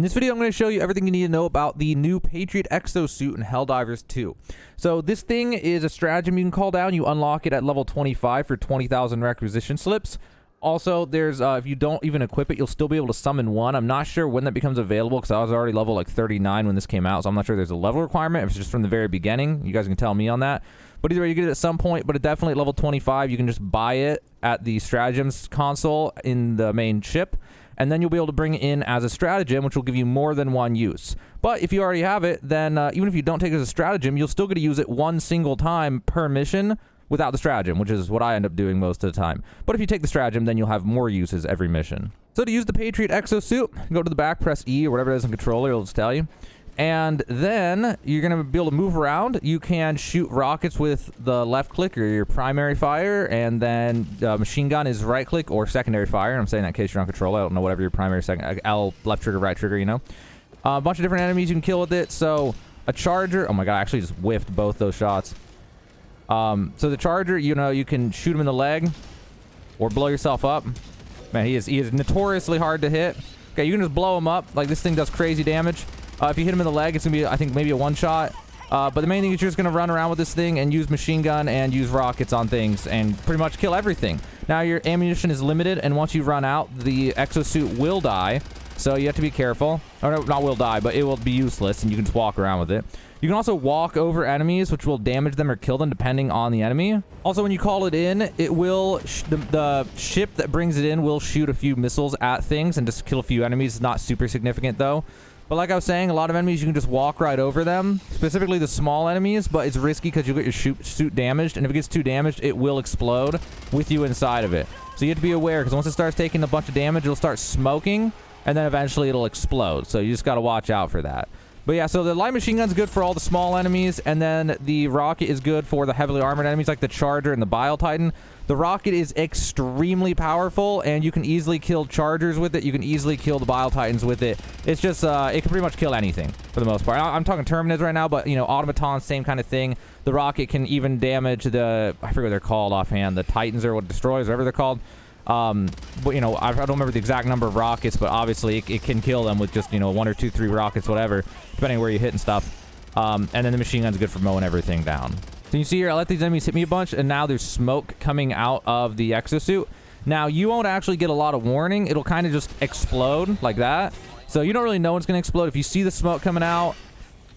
In this video, I'm going to show you everything you need to know about the new Patriot exosuit in Helldivers 2. So this thing is a stratagem you can call down. You unlock it at level 25 for 20,000 requisition slips. Also, there's if you don't even equip it, you'll still be able to summon one. I'm not sure when that becomes available because I was already level like 39 when this came out, so I'm not sure there's a level requirement. If it's just from the very beginning, you guys can tell me on that. But either way, you get it at some point, but it definitely at level 25. You can just buy it at the stratagems console in the main ship, and then you'll be able to bring it in as a stratagem, which will give you more than one use. But if you already have it, then even if you don't take it as a stratagem, you'll still get to use it one single time per mission without the stratagem, which is what I end up doing most of the time. But if you take the stratagem, then you'll have more uses every mission. So to use the Patriot exosuit, go to the back, press E or whatever it is in controller, it'll just tell you. And then you're going to be able to move around. You can shoot rockets with the left click or your primary fire, and then machine gun is right click or secondary fire. I'm saying that in case you're on controller. I don't know, whatever your primary, second, L, left trigger, right trigger, you know. A bunch of different enemies you can kill with it. So a charger, oh my god, I actually just whiffed both those shots. So the charger, you know, you can shoot him in the leg or blow yourself up. Man, he is notoriously hard to hit. Okay, you can just blow him up. Like, this thing does crazy damage. If you hit him in the leg, it's going to be, I think, maybe a one-shot. But the main thing is you're just going to run around with this thing and use machine gun and use rockets on things and pretty much kill everything. Now, your ammunition is limited, and once you run out, the exosuit will die. So you have to be careful. Or no, not will die, but it will be useless, and you can just walk around with it. You can also walk over enemies, which will damage them or kill them depending on the enemy. Also, when you call it in, it will the ship that brings it in will shoot a few missiles at things and just kill a few enemies. It's not super significant, though. But like I was saying, a lot of enemies, you can just walk right over them, specifically the small enemies, but it's risky because you'll get your suit damaged, and if it gets too damaged, it will explode with you inside of it. So you have to be aware, because once it starts taking a bunch of damage, it'll start smoking, and then eventually it'll explode. So you just got to watch out for that. But yeah, so the light machine gun's good for all the small enemies, and then the rocket is good for the heavily armored enemies like the Charger and the Bile Titan. The rocket is extremely powerful, and you can easily kill Chargers with it. You can easily kill the Bile Titans with it. It's just, it can pretty much kill anything for the most part. I'm talking Terminids right now, but, you know, Automatons, same kind of thing. The rocket can even damage the, I forget what they're called offhand, the Titans or what destroys, whatever they're called. But, you know, I don't remember the exact number of rockets, but obviously it can kill them with just, you know, 1 or 2, 3 rockets, whatever, depending on where you hit and stuff. And then the machine gun's good for mowing everything down. So you see here, I let these enemies hit me a bunch, and now there's smoke coming out of the exosuit. Now, you won't actually get a lot of warning. It'll kind of just explode like that. So you don't really know when it's going to explode. If you see the smoke coming out,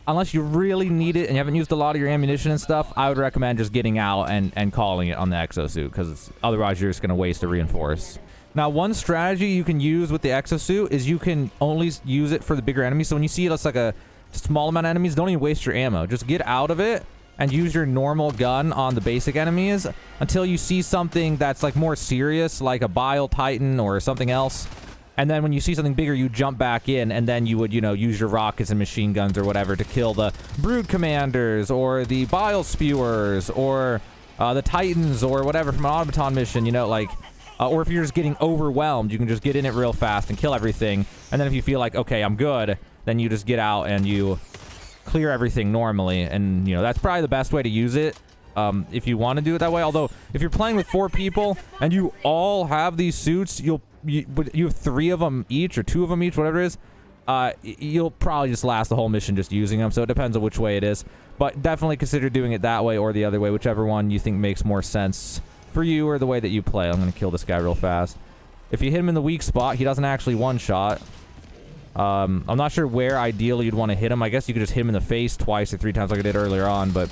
unless you really need it and you haven't used a lot of your ammunition and stuff, I would recommend just getting out and calling it on the exosuit, because otherwise you're just going to waste a reinforce. Now, one strategy you can use with the exosuit is you can only use it for the bigger enemies. So when you see it's like a small amount of enemies, don't even waste your ammo. Just get out of it and use your normal gun on the basic enemies until you see something that's like more serious, like a Bile Titan or something else. And then when you see something bigger, you jump back in, and then you would, you know, use your rockets and machine guns or whatever to kill the Brood Commanders or the Bile Spewers or the Titans or whatever from an Automaton mission, you know, like, or if you're just getting overwhelmed, you can just get in it real fast and kill everything. And then if you feel like, okay, I'm good, then you just get out and you clear everything normally. And, you know, that's probably the best way to use it. If you want to do it that way. Although, if you're playing with 4 people and you all have these suits, you have 3 of them each or 2 of them each, whatever it is, you'll probably just last the whole mission just using them. So it depends on which way it is. But definitely consider doing it that way or the other way, whichever one you think makes more sense for you or the way that you play. I'm going to kill this guy real fast. If you hit him in the weak spot, he doesn't actually one-shot. I'm not sure where ideally you'd want to hit him. I guess you could just hit him in the face twice or 3 times like I did earlier on, but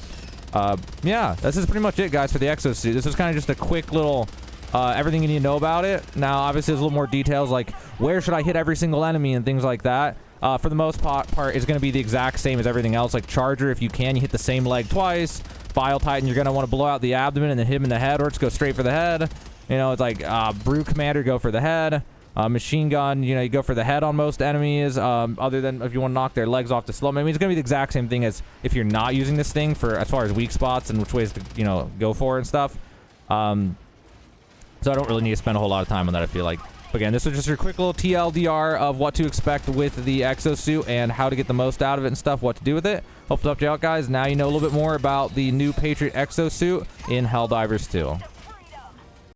yeah, this is pretty much it, guys, for the exosuit. This is kind of just a quick little everything you need to know about it. Now, obviously, there's a little more details, like where should I hit every single enemy and things like that. For the most part, it's going to be the exact same as everything else. Like Charger, if you can, you hit the same leg twice. Bile Titan, you're going to want to blow out the abdomen and then hit him in the head, or just go straight for the head. You know, it's like Brood Commander, go for the head. Machine gun, you know, you go for the head on most enemies, other than if you want to knock their legs off to slow them. I mean, it's going to be the exact same thing as if you're not using this thing for as far as weak spots and which ways to, you know, go for and stuff. So I don't really need to spend a whole lot of time on that, I feel like. But again, this was just your quick little TLDR of what to expect with the exosuit and how to get the most out of it and stuff, what to do with it. Hope to help you out, guys. Now you know a little bit more about the new Patriot exosuit in Helldivers 2.